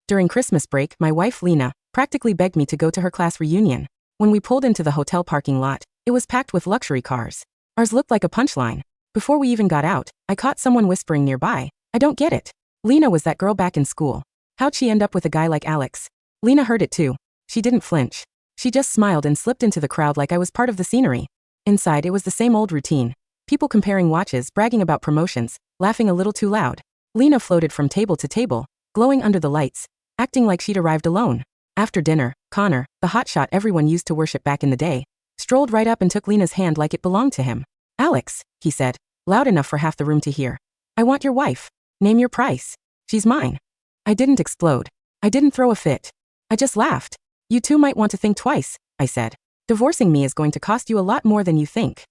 During Christmas break, my wife Lena practically begged me to go to her class reunion. When we pulled into the hotel parking lot, it was packed with luxury cars. Ours looked like a punchline. Before we even got out, I caught someone whispering nearby, "I don't get it. Lena was that girl back in school. How'd she end up with a guy like Alex?" Lena heard it too. She didn't flinch. She just smiled and slipped into the crowd like I was part of the scenery. Inside, it was the same old routine. People comparing watches, bragging about promotions, laughing a little too loud. Lena floated from table to table, glowing under the lights, acting like she'd arrived alone. After dinner, Connor, the hotshot everyone used to worship back in the day, strolled right up and took Lena's hand like it belonged to him. "Alex," he said, loud enough for half the room to hear. "I want your wife. Name your price. She's mine." I didn't explode. I didn't throw a fit. I just laughed. "You two might want to think twice," I said. "Divorcing me is going to cost you a lot more than you think."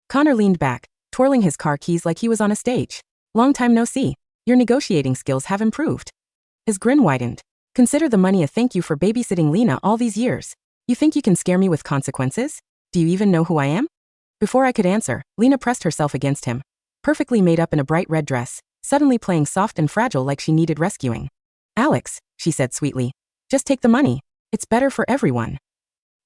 Connor leaned back, twirling his car keys like he was on a stage. "Long time no see. Your negotiating skills have improved." His grin widened. "Consider the money a thank you for babysitting Lena all these years. You think you can scare me with consequences? Do you even know who I am?" Before I could answer, Lena pressed herself against him, perfectly made up in a bright red dress, suddenly playing soft and fragile like she needed rescuing. "Alex," she said sweetly, "just take the money. It's better for everyone."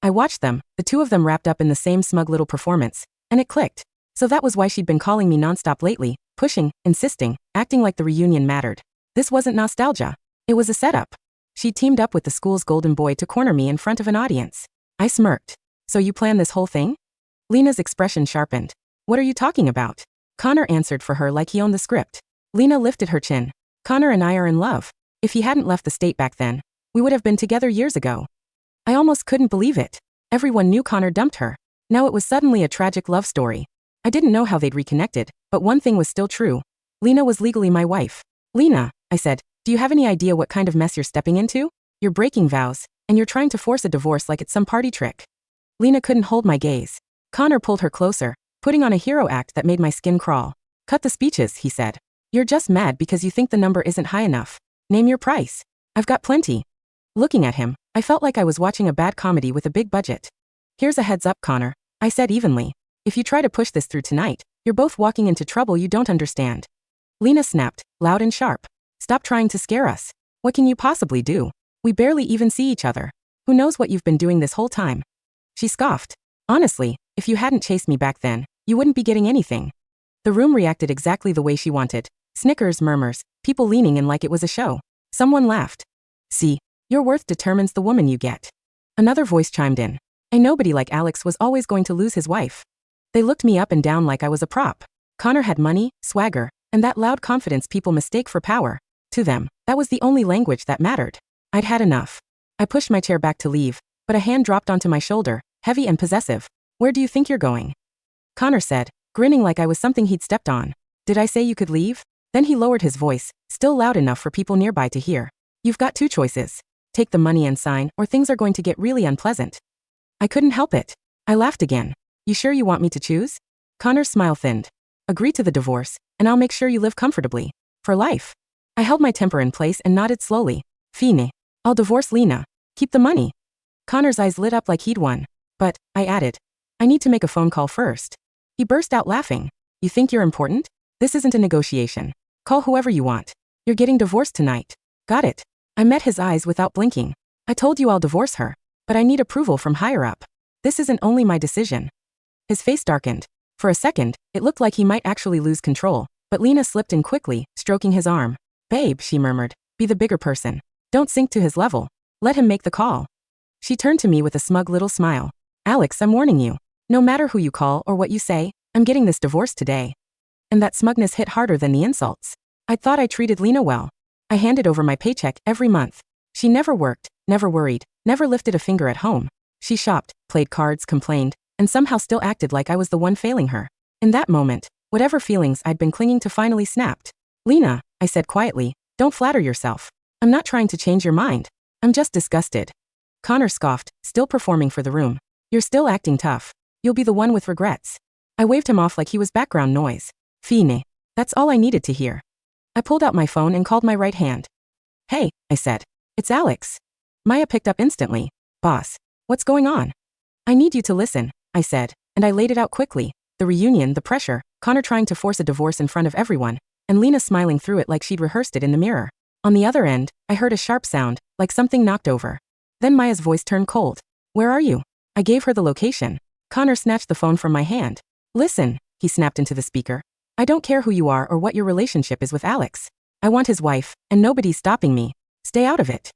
I watched them, the two of them wrapped up in the same smug little performance, and it clicked. So that was why she'd been calling me nonstop lately, pushing, insisting, acting like the reunion mattered. This wasn't nostalgia. It was a setup. She teamed up with the school's golden boy to corner me in front of an audience. I smirked. "So you planned this whole thing?" Lena's expression sharpened. "What are you talking about?" Connor answered for her like he owned the script. Lena lifted her chin. "Connor and I are in love. If he hadn't left the state back then, we would have been together years ago." I almost couldn't believe it. Everyone knew Connor dumped her. Now it was suddenly a tragic love story. I didn't know how they'd reconnected, but one thing was still true. Lena was legally my wife. "Lena," I said, "do you have any idea what kind of mess you're stepping into? You're breaking vows, and you're trying to force a divorce like it's some party trick." Lena couldn't hold my gaze. Connor pulled her closer, putting on a hero act that made my skin crawl. "Cut the speeches," he said. "You're just mad because you think the number isn't high enough. Name your price. I've got plenty." Looking at him, I felt like I was watching a bad comedy with a big budget. "Here's a heads up, Connor," I said evenly. "If you try to push this through tonight, you're both walking into trouble you don't understand." Lena snapped, loud and sharp. "Stop trying to scare us. What can you possibly do? We barely even see each other. Who knows what you've been doing this whole time?" She scoffed. "Honestly, if you hadn't chased me back then, you wouldn't be getting anything." The room reacted exactly the way she wanted. Snickers, murmurs, people leaning in like it was a show. Someone laughed. "See, your worth determines the woman you get." Another voice chimed in. "A nobody like Alex was always going to lose his wife." They looked me up and down like I was a prop. Connor had money, swagger, and that loud confidence people mistake for power. To them, that was the only language that mattered. I'd had enough. I pushed my chair back to leave, but a hand dropped onto my shoulder, heavy and possessive. "Where do you think you're going?" Connor said, grinning like I was something he'd stepped on. "Did I say you could leave?" Then he lowered his voice, still loud enough for people nearby to hear. "You've got two choices. Take the money and sign, or things are going to get really unpleasant." I couldn't help it. I laughed again. "You sure you want me to choose?" Connor's smile thinned. "Agree to the divorce, and I'll make sure you live comfortably. For life." I held my temper in place and nodded slowly. "Fine. I'll divorce Lena. Keep the money." Connor's eyes lit up like he'd won. "But," I added, "I need to make a phone call first." He burst out laughing. "You think you're important? This isn't a negotiation. Call whoever you want. You're getting divorced tonight." "Got it." I met his eyes without blinking. "I told you I'll divorce her, but I need approval from higher up. This isn't only my decision." His face darkened. For a second, it looked like he might actually lose control, but Lena slipped in quickly, stroking his arm. "Babe," she murmured, "be the bigger person. Don't sink to his level. Let him make the call." She turned to me with a smug little smile. "Alex, I'm warning you. No matter who you call or what you say, I'm getting this divorce today." And that smugness hit harder than the insults. I thought I treated Lena well. I handed over my paycheck every month. She never worked, never worried, never lifted a finger at home. She shopped, played cards, complained, and somehow still acted like I was the one failing her. In that moment, whatever feelings I'd been clinging to finally snapped. "Lena," I said quietly, "don't flatter yourself. I'm not trying to change your mind. I'm just disgusted." Connor scoffed, still performing for the room. "You're still acting tough. You'll be the one with regrets." I waved him off like he was background noise. "Fine. That's all I needed to hear." I pulled out my phone and called my right hand. "Hey," I said. "It's Alex." Maya picked up instantly. "Boss, what's going on?" "I need you to listen," I said, and I laid it out quickly. The reunion, the pressure, Connor trying to force a divorce in front of everyone, and Lena smiling through it like she'd rehearsed it in the mirror. On the other end, I heard a sharp sound, like something knocked over. Then Maya's voice turned cold. Where are you? I gave her the location. Connor snatched the phone from my hand. Listen, he snapped into the speaker. I don't care who you are or what your relationship is with Alex. I want his wife, and nobody's stopping me. Stay out of it.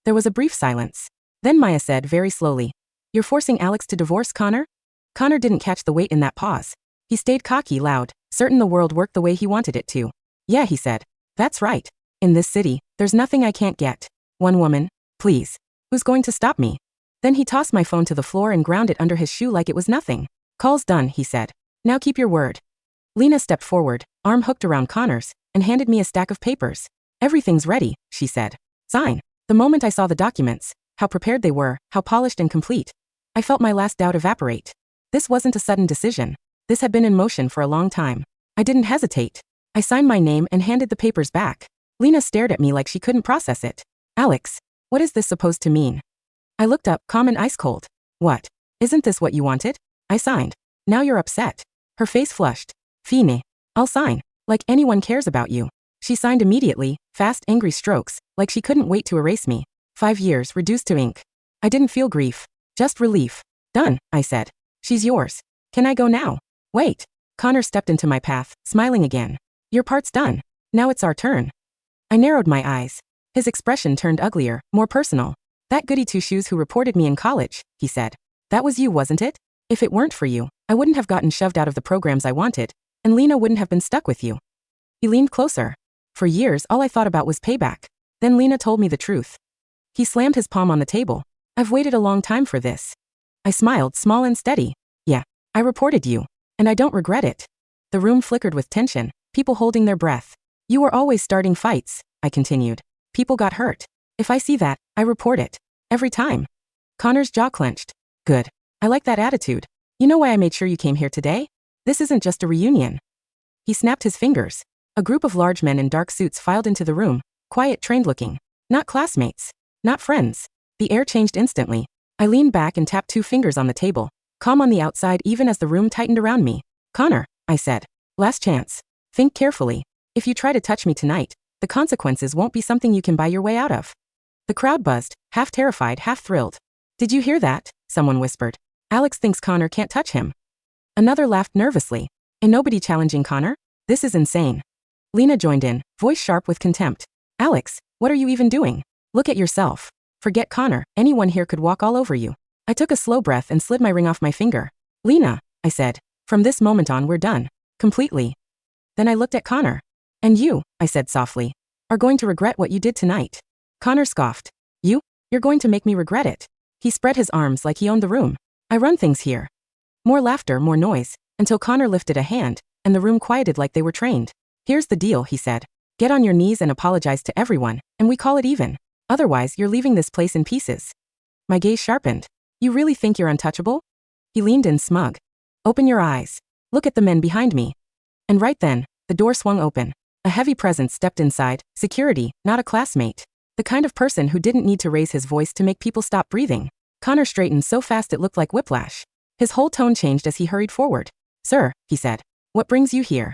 There was a brief silence. Then Maya said very slowly, You're forcing Alex to divorce Connor? Connor didn't catch the weight in that pause. He stayed cocky, loud, certain the world worked the way he wanted it to. Yeah, he said. That's right. In this city, there's nothing I can't get. One woman, please. Who's going to stop me? Then he tossed my phone to the floor and ground it under his shoe like it was nothing. Call's done, he said. Now keep your word. Lena stepped forward, arm hooked around Connor's, and handed me a stack of papers. Everything's ready, she said. Sign. The moment I saw the documents, how prepared they were, how polished and complete, I felt my last doubt evaporate. This wasn't a sudden decision. This had been in motion for a long time. I didn't hesitate. I signed my name and handed the papers back. Lena stared at me like she couldn't process it. Alex, what is this supposed to mean? I looked up, calm and ice cold. What? Isn't this what you wanted? I signed. Now you're upset. Her face flushed. Fine. I'll sign. Like anyone cares about you. She signed immediately, fast, angry strokes, like she couldn't wait to erase me. 5 years reduced to ink. I didn't feel grief. Just relief. Done, I said. She's yours. Can I go now? Wait. Connor stepped into my path, smiling again. Your part's done. Now it's our turn. I narrowed my eyes. His expression turned uglier, more personal. That goody two-shoes who reported me in college, he said. That was you, wasn't it? If it weren't for you, I wouldn't have gotten shoved out of the programs I wanted, and Lena wouldn't have been stuck with you. He leaned closer. For years, all I thought about was payback. Then Lena told me the truth. He slammed his palm on the table. I've waited a long time for this. I smiled, small and steady. Yeah, I reported you. And I don't regret it. The room flickered with tension, people holding their breath. You were always starting fights, I continued. People got hurt. If I see that, I report it. Every time. Connor's jaw clenched. Good. I like that attitude. You know why I made sure you came here today? This isn't just a reunion. He snapped his fingers. A group of large men in dark suits filed into the room, quiet, trained looking. Not classmates. Not friends. The air changed instantly. I leaned back and tapped 2 fingers on the table, calm on the outside even as the room tightened around me. Connor, I said. Last chance. Think carefully. If you try to touch me tonight, the consequences won't be something you can buy your way out of. The crowd buzzed, half terrified, half thrilled. Did you hear that? Someone whispered. Alex thinks Connor can't touch him. Another laughed nervously. And nobody challenging Connor? This is insane. Lena joined in, voice sharp with contempt. Alex, what are you even doing? Look at yourself. Forget Connor, anyone here could walk all over you. I took a slow breath and slid my ring off my finger. Lena, I said. From this moment on we're done. Completely. Then I looked at Connor. And you, I said softly, are going to regret what you did tonight. Connor scoffed. You? You're going to make me regret it. He spread his arms like he owned the room. I run things here. More laughter, more noise, until Connor lifted a hand, and the room quieted like they were trained. Here's the deal, he said. Get on your knees and apologize to everyone, and we call it even. Otherwise, you're leaving this place in pieces. My gaze sharpened. You really think you're untouchable? He leaned in smug. Open your eyes. Look at the men behind me. And right then, the door swung open. A heavy presence stepped inside, security, not a classmate. The kind of person who didn't need to raise his voice to make people stop breathing. Connor straightened so fast it looked like whiplash. His whole tone changed as he hurried forward. Sir, he said. What brings you here?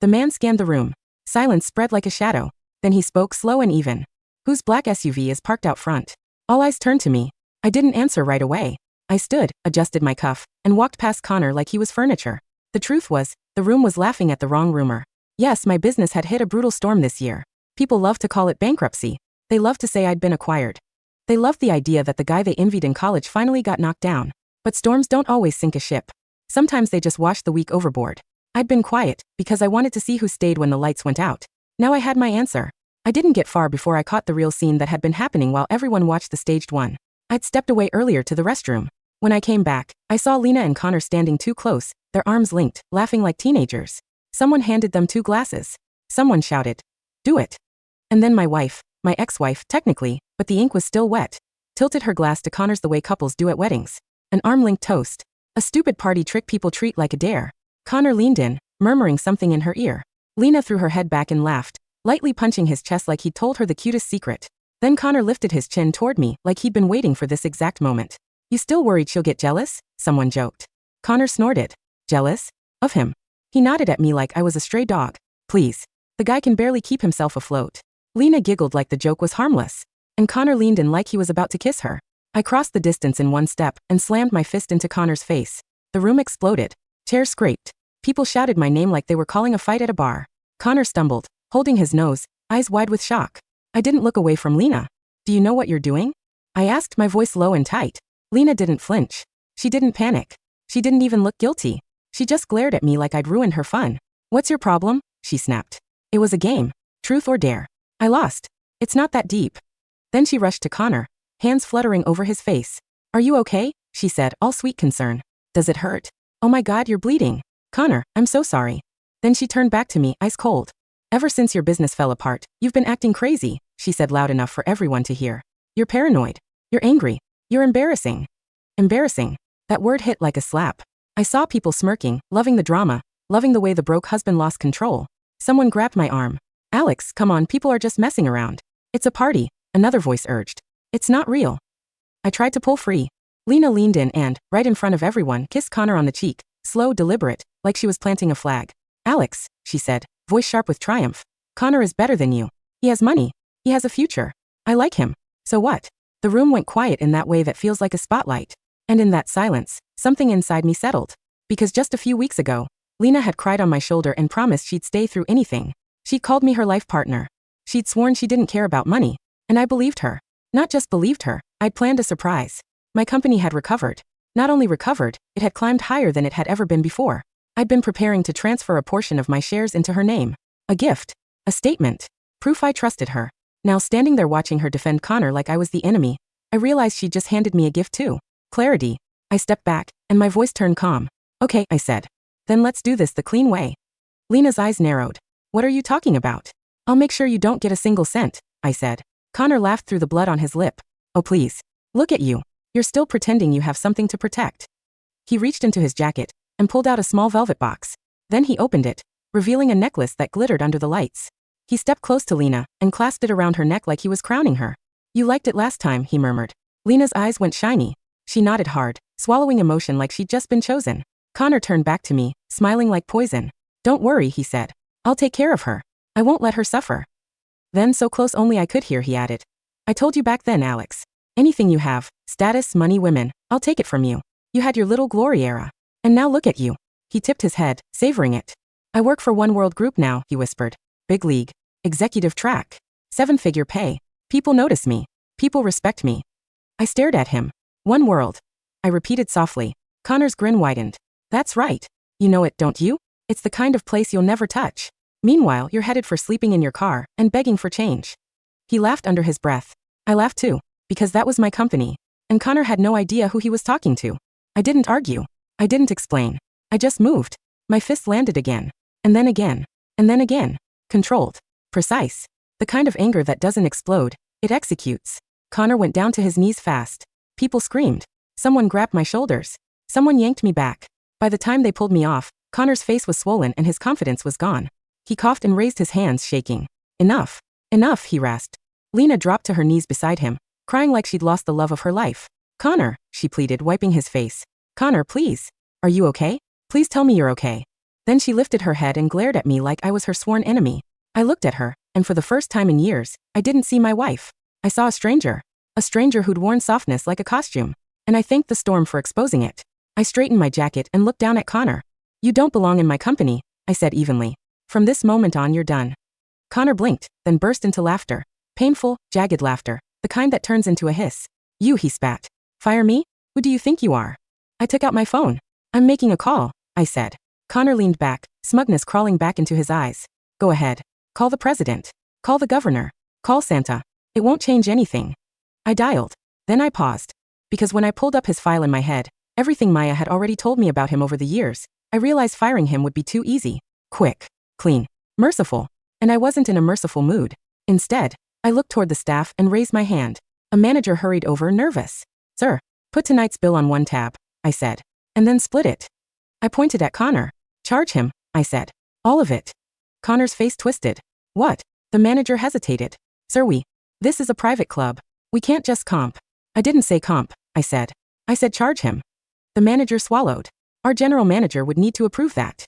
The man scanned the room. Silence spread like a shadow. Then he spoke slow and even. Whose black SUV is parked out front? All eyes turned to me. I didn't answer right away. I stood, adjusted my cuff, and walked past Connor like he was furniture. The truth was, the room was laughing at the wrong rumor. Yes, my business had hit a brutal storm this year. People love to call it bankruptcy. They love to say I'd been acquired. They loved the idea that the guy they envied in college finally got knocked down. But storms don't always sink a ship. Sometimes they just wash the weak overboard. I'd been quiet, because I wanted to see who stayed when the lights went out. Now I had my answer. I didn't get far before I caught the real scene that had been happening while everyone watched the staged one. I'd stepped away earlier to the restroom. When I came back, I saw Lena and Connor standing too close, their arms linked, laughing like teenagers. Someone handed them 2 glasses. Someone shouted, "Do it." And then my wife, my ex-wife, technically, but the ink was still wet, tilted her glass to Connor's the way couples do at weddings. An arm-linked toast. A stupid party trick people treat like a dare. Connor leaned in, murmuring something in her ear. Lena threw her head back and laughed, lightly punching his chest like he'd told her the cutest secret. Then Connor lifted his chin toward me like he'd been waiting for this exact moment. You still worried she'll get jealous? Someone joked. Connor snorted. Jealous? Of him. He nodded at me like I was a stray dog. Please. The guy can barely keep himself afloat. Lena giggled like the joke was harmless. And Connor leaned in like he was about to kiss her. I crossed the distance in one step and slammed my fist into Connor's face. The room exploded. Chairs scraped. People shouted my name like they were calling a fight at a bar. Connor stumbled, holding his nose, eyes wide with shock. I didn't look away from Lena. Do you know what you're doing? I asked, my voice low and tight. Lena didn't flinch. She didn't panic. She didn't even look guilty. She just glared at me like I'd ruined her fun. What's your problem? She snapped. It was a game. Truth or dare. I lost. It's not that deep. Then she rushed to Connor, hands fluttering over his face. Are you okay? She said, all sweet concern. Does it hurt? Oh my God, you're bleeding. Connor, I'm so sorry. Then she turned back to me, ice cold. Ever since your business fell apart, you've been acting crazy, she said loud enough for everyone to hear. You're paranoid. You're angry. You're embarrassing. Embarrassing. That word hit like a slap. I saw people smirking, loving the drama, loving the way the broke husband lost control. Someone grabbed my arm. Alex, come on, people are just messing around. It's a party, another voice urged. It's not real. I tried to pull free. Lena leaned in and, right in front of everyone, kissed Connor on the cheek, slow, deliberate, like she was planting a flag. Alex, she said, voice sharp with triumph. Connor is better than you. He has money. He has a future. I like him. So what? The room went quiet in that way that feels like a spotlight. And in that silence, something inside me settled. Because just a few weeks ago, Lena had cried on my shoulder and promised she'd stay through anything. She'd called me her life partner. She'd sworn she didn't care about money. And I believed her. Not just believed her, I'd planned a surprise. My company had recovered. Not only recovered, it had climbed higher than it had ever been before. I'd been preparing to transfer a portion of my shares into her name. A gift. A statement. Proof I trusted her. Now standing there watching her defend Connor like I was the enemy, I realized she'd just handed me a gift too. Clarity. I stepped back, and my voice turned calm. Okay, I said. Then let's do this the clean way. Lena's eyes narrowed. What are you talking about? I'll make sure you don't get a single cent, I said. Connor laughed through the blood on his lip. Oh please. Look at you. You're still pretending you have something to protect. He reached into his jacket and pulled out a small velvet box. Then he opened it, revealing a necklace that glittered under the lights. He stepped close to Lena and clasped it around her neck like he was crowning her. You liked it last time, he murmured. Lena's eyes went shiny. She nodded hard, swallowing emotion like she'd just been chosen. Connor turned back to me, smiling like poison. Don't worry, he said. I'll take care of her. I won't let her suffer. Then so close only I could hear, he added. I told you back then, Alex. Anything you have, status, money, women, I'll take it from you. You had your little glory era. And now look at you. He tipped his head, savoring it. I work for One World Group now, he whispered. Big league. Executive track. 7-figure pay. People notice me. People respect me. I stared at him. One World. I repeated softly. Connor's grin widened. That's right. You know it, don't you? It's the kind of place you'll never touch. Meanwhile, you're headed for sleeping in your car and begging for change. He laughed under his breath. I laughed too, because that was my company. And Connor had no idea who he was talking to. I didn't argue. I didn't explain. I just moved. My fist landed again. And then again. And then again. Controlled. Precise. The kind of anger that doesn't explode, it executes. Connor went down to his knees fast. People screamed. Someone grabbed my shoulders. Someone yanked me back. By the time they pulled me off, Connor's face was swollen and his confidence was gone. He coughed and raised his hands, shaking. Enough. Enough, he rasped. Lena dropped to her knees beside him, crying like she'd lost the love of her life. Connor, she pleaded, wiping his face. Connor, please. Are you okay? Please tell me you're okay. Then she lifted her head and glared at me like I was her sworn enemy. I looked at her, and for the first time in years, I didn't see my wife. I saw a stranger. A stranger who'd worn softness like a costume. And I thanked the storm for exposing it. I straightened my jacket and looked down at Connor. You don't belong in my company, I said evenly. From this moment on, you're done. Connor blinked, then burst into laughter. Painful, jagged laughter, the kind that turns into a hiss. You, he spat. Fire me? Who do you think you are? I took out my phone. I'm making a call, I said. Connor leaned back, smugness crawling back into his eyes. Go ahead. Call the president. Call the governor. Call Santa. It won't change anything. I dialed. Then I paused. Because when I pulled up his file in my head, everything Maya had already told me about him over the years, I realized firing him would be too easy. Quick. Clean. Merciful. And I wasn't in a merciful mood. Instead, I looked toward the staff and raised my hand. A manager hurried over, nervous. Sir, put tonight's bill on one tab, I said. And then split it. I pointed at Connor. Charge him, I said. All of it. Connor's face twisted. What? The manager hesitated. Sir, this is a private club. We can't just comp. I didn't say comp, I said. I said charge him. The manager swallowed. Our general manager would need to approve that.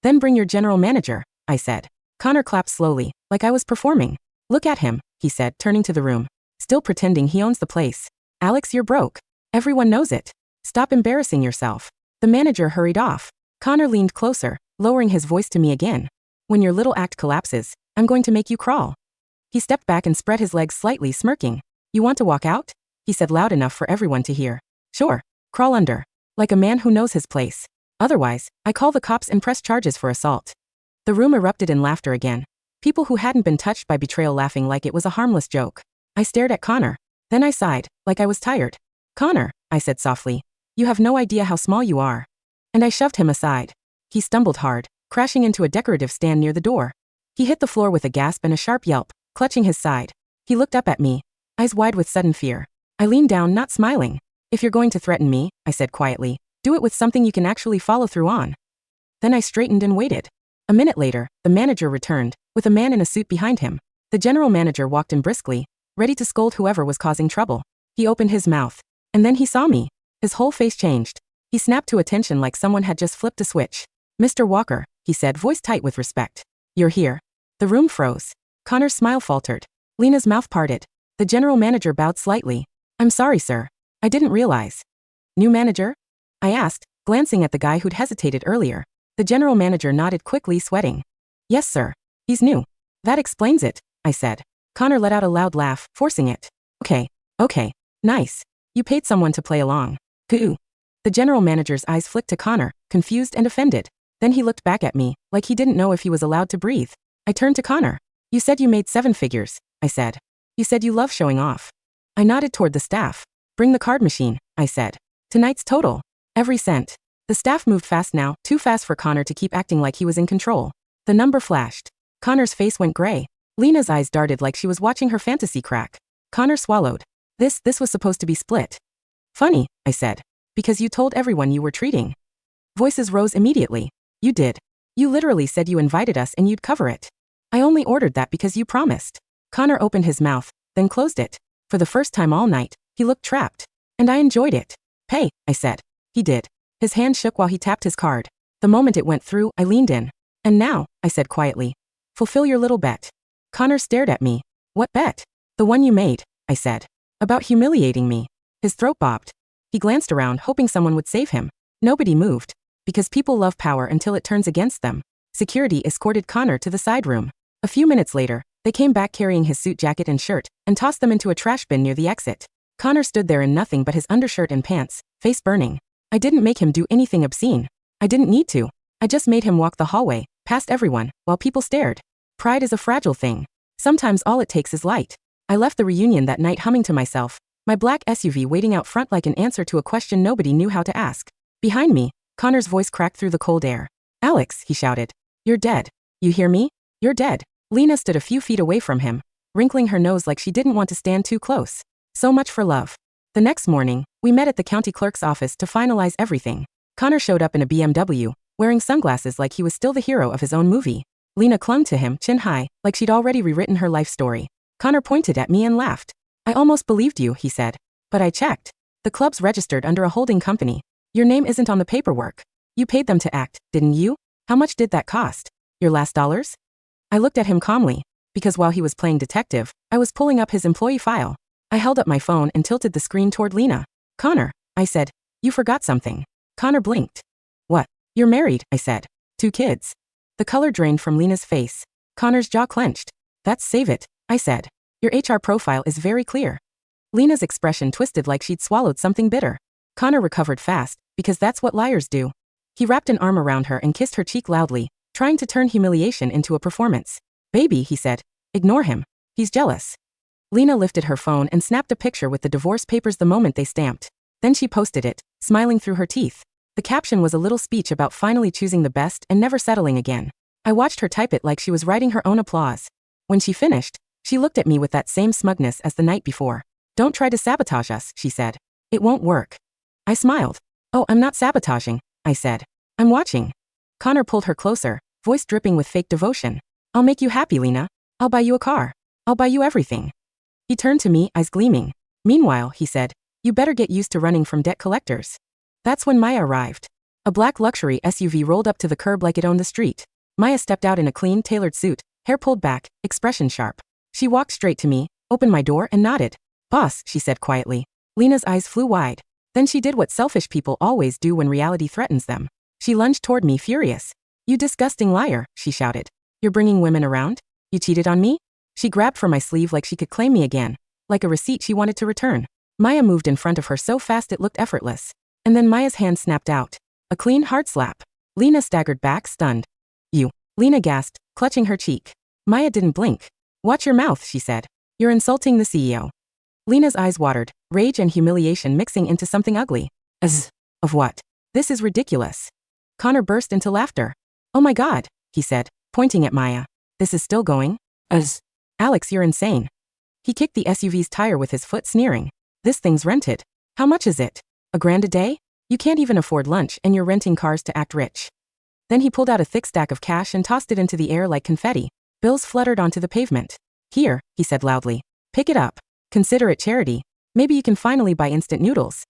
Then bring your general manager, I said. Connor clapped slowly, like I was performing. Look at him, he said, turning to the room. Still pretending he owns the place. Alex, you're broke. Everyone knows it. Stop embarrassing yourself. The manager hurried off. Connor leaned closer, lowering his voice to me again. When your little act collapses, I'm going to make you crawl. He stepped back and spread his legs slightly, smirking. You want to walk out? He said loud enough for everyone to hear. Sure. Crawl under. Like a man who knows his place. Otherwise, I call the cops and press charges for assault. The room erupted in laughter again. People who hadn't been touched by betrayal laughing like it was a harmless joke. I stared at Connor. Then I sighed, like I was tired. Connor, I said softly. You have no idea how small you are. And I shoved him aside. He stumbled hard, crashing into a decorative stand near the door. He hit the floor with a gasp and a sharp yelp, clutching his side. He looked up at me, eyes wide with sudden fear. I leaned down, not smiling. If you're going to threaten me, I said quietly, do it with something you can actually follow through on. Then I straightened and waited. A minute later, the manager returned, with a man in a suit behind him. The general manager walked in briskly, ready to scold whoever was causing trouble. He opened his mouth. And then he saw me. His whole face changed. He snapped to attention like someone had just flipped a switch. Mr. Walker, he said, voice tight with respect. You're here. The room froze. Connor's smile faltered. Lena's mouth parted. The general manager bowed slightly. I'm sorry, sir. I didn't realize. New manager? I asked, glancing at the guy who'd hesitated earlier. The general manager nodded quickly, sweating. Yes, sir. He's new. That explains it, I said. Connor let out a loud laugh, forcing it. Okay. Nice. You paid someone to play along. Goo. The general manager's eyes flicked to Connor, confused and offended. Then he looked back at me, like he didn't know if he was allowed to breathe. I turned to Connor. You said you made 7 figures, I said. You said you love showing off. I nodded toward the staff. Bring the card machine, I said. Tonight's total. Every cent. The staff moved fast now, too fast for Connor to keep acting like he was in control. The number flashed. Connor's face went gray. Lena's eyes darted like she was watching her fantasy crack. Connor swallowed. This was supposed to be split. Funny, I said. Because you told everyone you were treating. Voices rose immediately. You did. You literally said you invited us and you'd cover it. I only ordered that because you promised. Connor opened his mouth, then closed it. For the first time all night, he looked trapped. And I enjoyed it. Pay, I said. He did. His hand shook while he tapped his card. The moment it went through, I leaned in. And now, I said quietly. Fulfill your little bet. Connor stared at me. What bet? The one you made, I said. About humiliating me. His throat bobbed. He glanced around, hoping someone would save him. Nobody moved. Because people love power until it turns against them. Security escorted Connor to the side room. A few minutes later, they came back carrying his suit jacket and shirt, and tossed them into a trash bin near the exit. Connor stood there in nothing but his undershirt and pants, face burning. I didn't make him do anything obscene. I didn't need to. I just made him walk the hallway, past everyone, while people stared. Pride is a fragile thing. Sometimes all it takes is light. I left the reunion that night humming to myself, my black SUV waiting out front like an answer to a question nobody knew how to ask. Behind me, Connor's voice cracked through the cold air. Alex, he shouted. You're dead. You hear me? You're dead. Lena stood a few feet away from him, wrinkling her nose like she didn't want to stand too close. So much for love. The next morning, we met at the county clerk's office to finalize everything. Connor showed up in a BMW, wearing sunglasses like he was still the hero of his own movie. Lena clung to him, chin high, like she'd already rewritten her life story. Connor pointed at me and laughed. I almost believed you, he said. But I checked. The club's registered under a holding company. Your name isn't on the paperwork. You paid them to act, didn't you? How much did that cost? Your last dollars? I looked at him calmly, because while he was playing detective, I was pulling up his employee file. I held up my phone and tilted the screen toward Lena. Connor, I said, you forgot something. Connor blinked. What? You're married, I said. 2 kids. The color drained from Lena's face. Connor's jaw clenched. That's save it, I said. Your HR profile is very clear. Lena's expression twisted like she'd swallowed something bitter. Connor recovered fast, because that's what liars do. He wrapped an arm around her and kissed her cheek loudly, trying to turn humiliation into a performance. Baby, he said. Ignore him. He's jealous. Lena lifted her phone and snapped a picture with the divorce papers the moment they stamped. Then she posted it, smiling through her teeth. The caption was a little speech about finally choosing the best and never settling again. I watched her type it like she was writing her own applause. When she finished, she looked at me with that same smugness as the night before. Don't try to sabotage us, she said. It won't work. I smiled. Oh, I'm not sabotaging, I said. I'm watching. Connor pulled her closer, voice dripping with fake devotion. I'll make you happy, Lena. I'll buy you a car. I'll buy you everything. He turned to me, eyes gleaming. Meanwhile, he said, you better get used to running from debt collectors. That's when Maya arrived. A black luxury SUV rolled up to the curb like it owned the street. Maya stepped out in a clean, tailored suit, hair pulled back, expression sharp. She walked straight to me, opened my door and nodded. Boss, she said quietly. Lena's eyes flew wide. Then she did what selfish people always do when reality threatens them. She lunged toward me, furious. You disgusting liar, she shouted. You're bringing women around? You cheated on me? She grabbed for my sleeve like she could claim me again, like a receipt she wanted to return. Maya moved in front of her so fast it looked effortless. And then Maya's hand snapped out. A clean, hard slap. Lena staggered back, stunned. You. Lena gasped, clutching her cheek. Maya didn't blink. Watch your mouth, she said. You're insulting the CEO. Lena's eyes watered, rage and humiliation mixing into something ugly. Of what? This is ridiculous. Connor burst into laughter. Oh my God, he said, pointing at Maya. This is still going? Alex, you're insane. He kicked the SUV's tire with his foot, sneering. This thing's rented. How much is it? $1,000 a day? You can't even afford lunch and you're renting cars to act rich. Then he pulled out a thick stack of cash and tossed it into the air like confetti. Bills fluttered onto the pavement. Here, he said loudly. Pick it up. Consider it charity. Maybe you can finally buy instant noodles.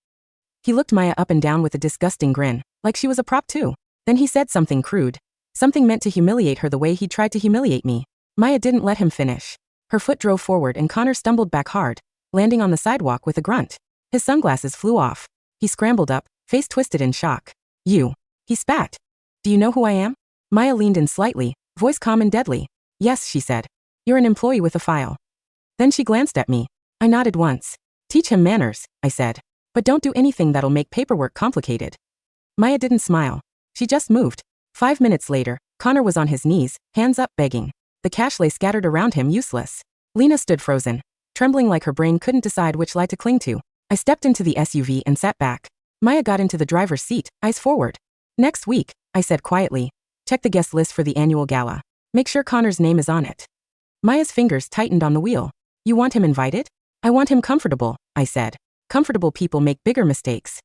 He looked Maya up and down with a disgusting grin, like she was a prop too. Then he said something crude. Something meant to humiliate her the way he tried to humiliate me. Maya didn't let him finish. Her foot drove forward and Connor stumbled back hard, landing on the sidewalk with a grunt. His sunglasses flew off. He scrambled up, face twisted in shock. You. He spat. Do you know who I am? Maya leaned in slightly, voice calm and deadly. Yes, she said. You're an employee with a file. Then she glanced at me. I nodded once. Teach him manners, I said. But don't do anything that'll make paperwork complicated. Maya didn't smile. She just moved. 5 minutes later, Connor was on his knees, hands up, begging. The cash lay scattered around him, useless. Lena stood frozen, trembling like her brain couldn't decide which lie to cling to. I stepped into the SUV and sat back. Maya got into the driver's seat, eyes forward. Next week, I said quietly. Check the guest list for the annual gala. Make sure Connor's name is on it. Maya's fingers tightened on the wheel. You want him invited? I want him comfortable, I said. Comfortable people make bigger mistakes.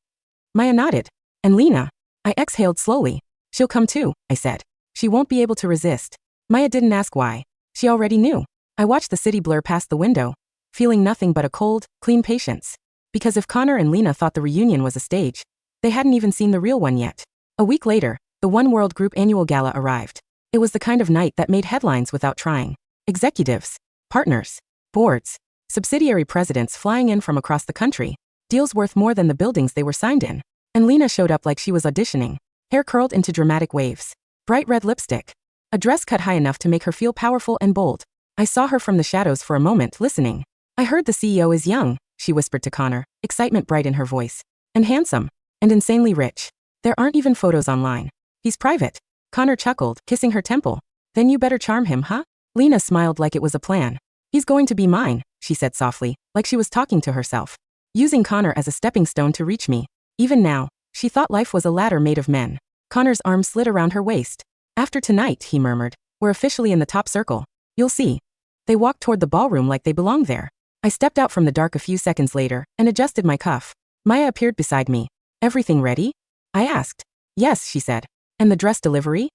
Maya nodded. And Lena? I exhaled slowly. She'll come too, I said. She won't be able to resist. Maya didn't ask why. She already knew. I watched the city blur past the window, feeling nothing but a cold, clean patience. Because if Connor and Lena thought the reunion was a stage, they hadn't even seen the real one yet. A week later, the One World Group annual gala arrived. It was the kind of night that made headlines without trying. Executives, partners, boards, subsidiary presidents flying in from across the country, deals worth more than the buildings they were signed in. And Lena showed up like she was auditioning, hair curled into dramatic waves, bright red lipstick, a dress cut high enough to make her feel powerful and bold. I saw her from the shadows for a moment, listening. I heard the CEO is young, she whispered to Connor, excitement bright in her voice. And handsome. And insanely rich. There aren't even photos online. He's private. Connor chuckled, kissing her temple. Then you better charm him, huh? Lena smiled like it was a plan. He's going to be mine, she said softly, like she was talking to herself. Using Connor as a stepping stone to reach me. Even now, she thought life was a ladder made of men. Connor's arm slid around her waist. After tonight, he murmured, we're officially in the top circle. You'll see. They walked toward the ballroom like they belonged there. I stepped out from the dark a few seconds later and adjusted my cuff. Maya appeared beside me. Everything ready? I asked. Yes, she said. And the dress delivery?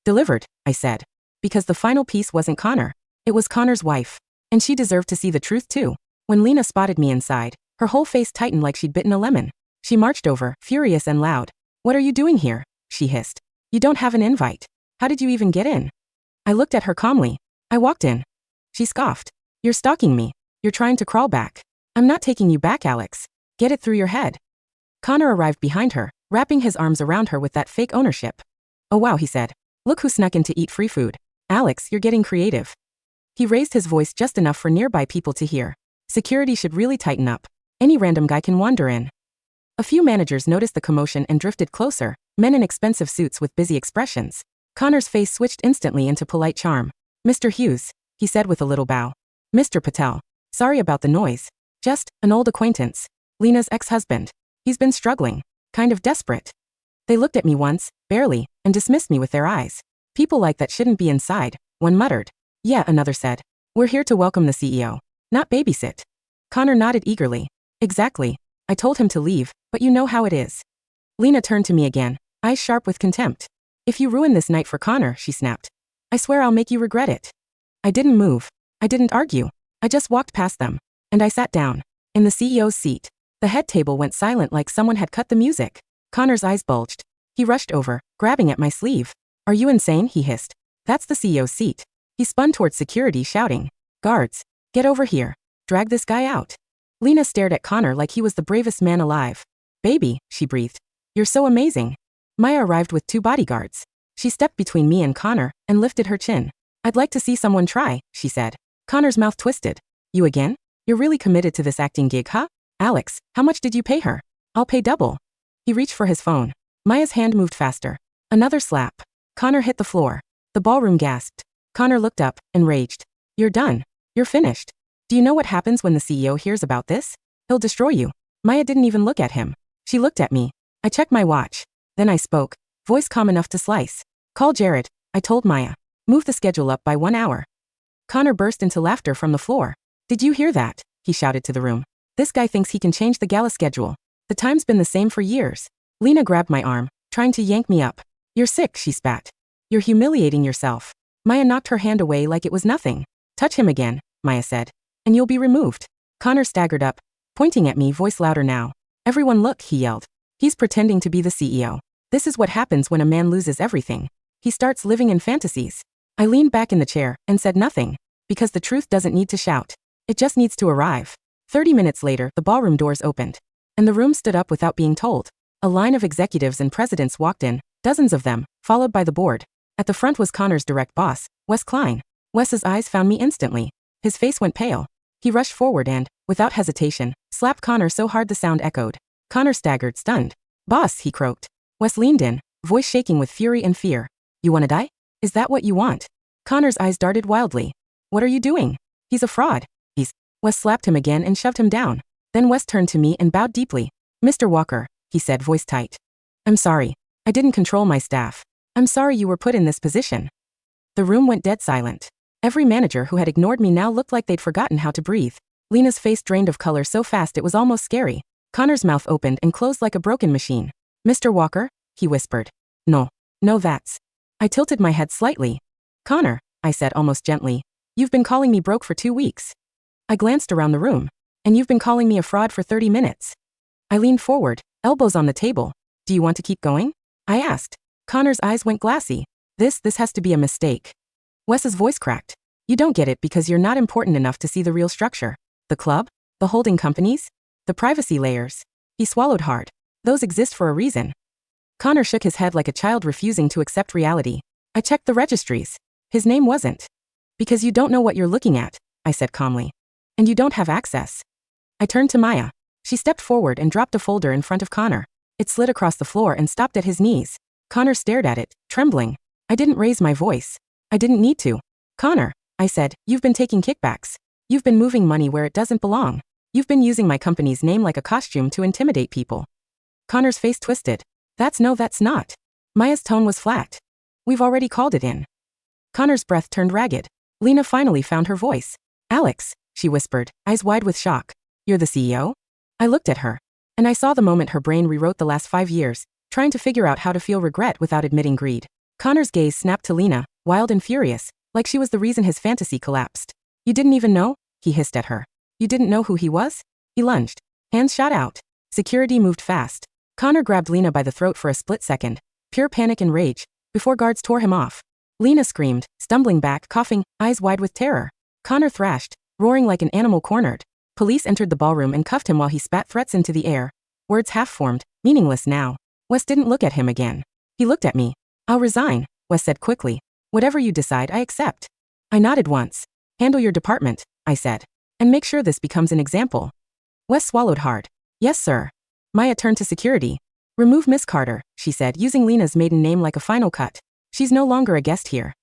Delivered, I said. Because the final piece wasn't Connor. It was Connor's wife. And she deserved to see the truth too. When Lena spotted me inside, her whole face tightened like she'd bitten a lemon. She marched over, furious and loud. What are you doing here? She hissed. You don't have an invite. How did you even get in? I looked at her calmly. I walked in. She scoffed. You're stalking me. You're trying to crawl back. I'm not taking you back, Alex. Get it through your head. Connor arrived behind her, wrapping his arms around her with that fake ownership. Oh wow, he said. Look who snuck in to eat free food. Alex, you're getting creative. He raised his voice just enough for nearby people to hear. Security should really tighten up. Any random guy can wander in. A few managers noticed the commotion and drifted closer, men in expensive suits with busy expressions. Connor's face switched instantly into polite charm. Mr. Hughes, he said with a little bow. Mr. Patel. Sorry about the noise. Just an old acquaintance. Lena's ex-husband. He's been struggling. Kind of desperate. They looked at me once, barely, and dismissed me with their eyes. People like that shouldn't be inside, one muttered. Yeah, another said. We're here to welcome the CEO. Not babysit. Connor nodded eagerly. Exactly. I told him to leave, but you know how it is. Lena turned to me again, eyes sharp with contempt. If you ruin this night for Connor, she snapped. I swear I'll make you regret it. I didn't move. I didn't argue. I just walked past them. And I sat down. In the CEO's seat. The head table went silent like someone had cut the music. Connor's eyes bulged. He rushed over, grabbing at my sleeve. Are you insane? He hissed. That's the CEO's seat. He spun towards security, shouting. Guards. Get over here. Drag this guy out. Lena stared at Connor like he was the bravest man alive. Baby, she breathed. You're so amazing. Maya arrived with 2 bodyguards. She stepped between me and Connor and lifted her chin. I'd like to see someone try, she said. Connor's mouth twisted. You again? You're really committed to this acting gig, huh? Alex, how much did you pay her? I'll pay double. He reached for his phone. Maya's hand moved faster. Another slap. Connor hit the floor. The ballroom gasped. Connor looked up, enraged. You're done. You're finished. Do you know what happens when the CEO hears about this? He'll destroy you. Maya didn't even look at him. She looked at me. I checked my watch. Then I spoke. Voice calm enough to slice. Call Jared, I told Maya. Move the schedule up by 1 hour. Connor burst into laughter from the floor. Did you hear that? He shouted to the room. This guy thinks he can change the gala schedule. The time's been the same for years. Lena grabbed my arm, trying to yank me up. You're sick, she spat. You're humiliating yourself. Maya knocked her hand away like it was nothing. Touch him again, Maya said. And you'll be removed. Connor staggered up, pointing at me, voice louder now. Everyone look, he yelled. He's pretending to be the CEO. This is what happens when a man loses everything. He starts living in fantasies. I leaned back in the chair and said nothing, because the truth doesn't need to shout. It just needs to arrive. 30 minutes later, the ballroom doors opened, and the room stood up without being told. A line of executives and presidents walked in, dozens of them, followed by the board. At the front was Connor's direct boss, Wes Klein. Wes's eyes found me instantly. His face went pale. He rushed forward and, without hesitation, slapped Connor so hard the sound echoed. Connor staggered, stunned. Boss, he croaked. Wes leaned in, voice shaking with fury and fear. You wanna die? Is that what you want? Connor's eyes darted wildly. What are you doing? He's a fraud. Wes slapped him again and shoved him down. Then Wes turned to me and bowed deeply. Mr. Walker, he said, voice tight. I'm sorry. I didn't control my staff. I'm sorry you were put in this position. The room went dead silent. Every manager who had ignored me now looked like they'd forgotten how to breathe. Lena's face drained of color so fast it was almost scary. Connor's mouth opened and closed like a broken machine. Mr. Walker, he whispered. No, that's. I tilted my head slightly. Connor, I said almost gently. You've been calling me broke for 2 weeks. I glanced around the room. And you've been calling me a fraud for 30 minutes. I leaned forward, elbows on the table. Do you want to keep going? I asked. Connor's eyes went glassy. This has to be a mistake. Wes's voice cracked. You don't get it because you're not important enough to see the real structure. The club? The holding companies? The privacy layers? He swallowed hard. Those exist for a reason. Connor shook his head like a child refusing to accept reality. I checked the registries. His name wasn't. Because you don't know what you're looking at, I said calmly. And you don't have access. I turned to Maya. She stepped forward and dropped a folder in front of Connor. It slid across the floor and stopped at his knees. Connor stared at it, trembling. I didn't raise my voice. I didn't need to. Connor, I said, you've been taking kickbacks. You've been moving money where it doesn't belong. You've been using my company's name like a costume to intimidate people. Connor's face twisted. That's not. Maya's tone was flat. We've already called it in. Connor's breath turned ragged. Lena finally found her voice. Alex, she whispered, eyes wide with shock. You're the CEO? I looked at her. And I saw the moment her brain rewrote the last 5 years, trying to figure out how to feel regret without admitting greed. Connor's gaze snapped to Lena, wild and furious, like she was the reason his fantasy collapsed. You didn't even know? He hissed at her. You didn't know who he was? He lunged. Hands shot out. Security moved fast. Connor grabbed Lena by the throat for a split second, pure panic and rage, before guards tore him off. Lena screamed, stumbling back, coughing, eyes wide with terror. Connor thrashed, roaring like an animal cornered. Police entered the ballroom and cuffed him while he spat threats into the air. Words half-formed, meaningless now. Wes didn't look at him again. He looked at me. I'll resign, Wes said quickly. Whatever you decide, I accept. I nodded once. Handle your department, I said. And make sure this becomes an example. Wes swallowed hard. Yes, sir. Maya turned to security. Remove Miss Carter, she said, using Lena's maiden name like a final cut. She's no longer a guest here.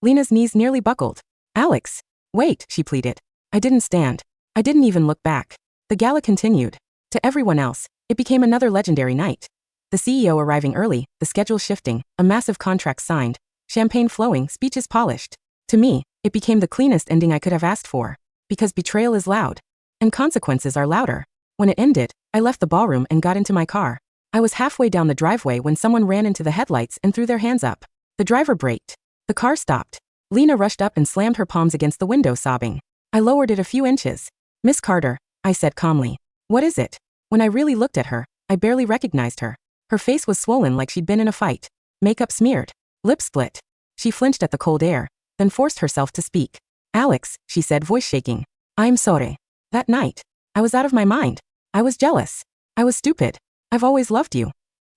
Lena's knees nearly buckled. Alex. Wait, she pleaded. I didn't stand. I didn't even look back. The gala continued. To everyone else, it became another legendary night. The CEO arriving early, the schedule shifting, a massive contract signed, champagne flowing, speeches polished. To me, it became the cleanest ending I could have asked for. Because betrayal is loud. And consequences are louder. When it ended, I left the ballroom and got into my car. I was halfway down the driveway when someone ran into the headlights and threw their hands up. The driver braked. The car stopped. Lena rushed up and slammed her palms against the window, sobbing. I lowered it a few inches. Miss Carter, I said calmly. What is it? When I really looked at her, I barely recognized her. Her face was swollen like she'd been in a fight. Makeup smeared. Lips split. She flinched at the cold air, then forced herself to speak. Alex, she said, voice shaking. I'm sorry. That night, I was out of my mind. I was jealous. I was stupid. I've always loved you.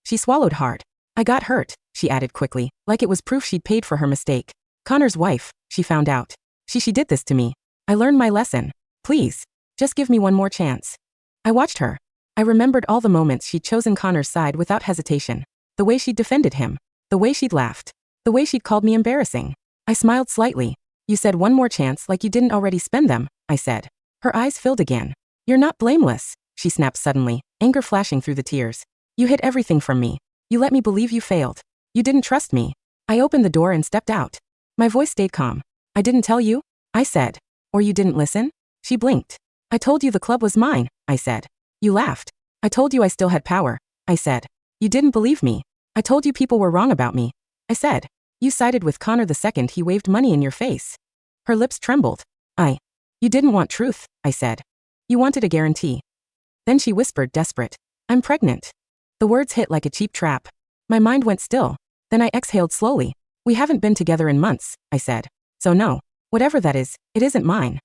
She swallowed hard. I got hurt, she added quickly, like it was proof she'd paid for her mistake. Connor's wife, she found out. She did this to me. I learned my lesson. Please, just give me one more chance. I watched her. I remembered all the moments she'd chosen Connor's side without hesitation. The way she'd defended him. The way she'd laughed. The way she'd called me embarrassing. I smiled slightly. You said one more chance like you didn't already spend them, I said. Her eyes filled again. You're not blameless, she snapped suddenly, anger flashing through the tears. You hid everything from me. You let me believe you failed. You didn't trust me. I opened the door and stepped out. My voice stayed calm. I didn't tell you? I said. Or you didn't listen? She blinked. I told you the club was mine, I said. You laughed. I told you I still had power, I said. You didn't believe me. I told you people were wrong about me, I said. You sided with Connor the second he waved money in your face. Her lips trembled. You didn't want truth, I said. You wanted a guarantee. Then she whispered, desperate. I'm pregnant. The words hit like a cheap trap. My mind went still. Then I exhaled slowly. We haven't been together in months, I said. So no, whatever that is, it isn't mine.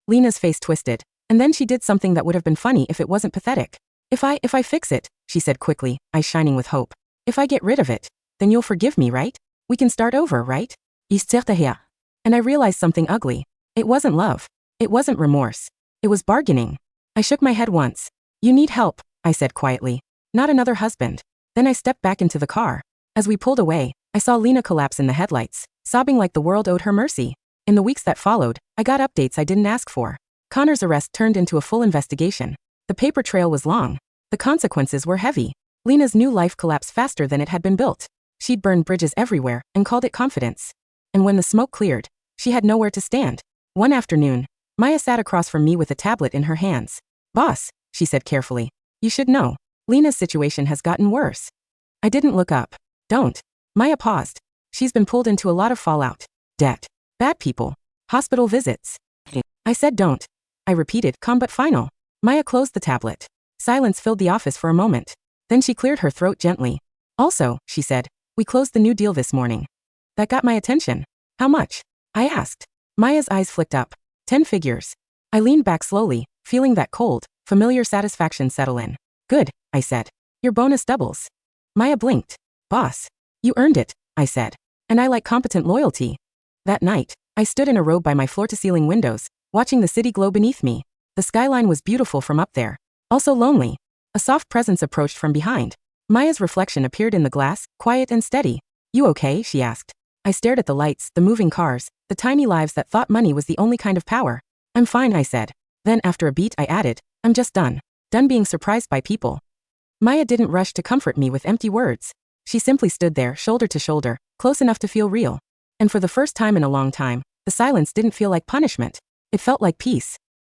Lena's face twisted. And then she did something that would have been funny if it wasn't pathetic. If I fix it, she said quickly, eyes shining with hope. If I get rid of it, then you'll forgive me, right? We can start over, right? And I realized something ugly. It wasn't love. It wasn't remorse. It was bargaining. I shook my head once. You need help, I said quietly. Not another husband. Then I stepped back into the car. As we pulled away, I saw Lena collapse in the headlights, sobbing like the world owed her mercy. In the weeks that followed, I got updates I didn't ask for. Connor's arrest turned into a full investigation. The paper trail was long. The consequences were heavy. Lena's new life collapsed faster than it had been built. She'd burned bridges everywhere and called it confidence. And when the smoke cleared, she had nowhere to stand. One afternoon, Maya sat across from me with a tablet in her hands. Boss, she said carefully. You should know. Lena's situation has gotten worse. I didn't look up. Don't. Maya paused. She's been pulled into a lot of fallout. Debt. Bad people. Hospital visits. I said don't. I repeated, calm but final. Maya closed the tablet. Silence filled the office for a moment. Then she cleared her throat gently. Also, she said, we closed the new deal this morning. That got my attention. How much? I asked. Maya's eyes flicked up. 10 figures. I leaned back slowly, feeling that cold, familiar satisfaction settle in. Good, I said. Your bonus doubles. Maya blinked. Boss. You earned it, I said. And I like competent loyalty. That night, I stood in a robe by my floor-to-ceiling windows, watching the city glow beneath me. The skyline was beautiful from up there. Also lonely. A soft presence approached from behind. Maya's reflection appeared in the glass, quiet and steady. You okay? She asked. I stared at the lights, the moving cars, the tiny lives that thought money was the only kind of power. I'm fine, I said. Then after a beat I added, I'm just done. Done being surprised by people. Maya didn't rush to comfort me with empty words. She simply stood there, shoulder to shoulder, close enough to feel real. And for the first time in a long time, the silence didn't feel like punishment. It felt like peace.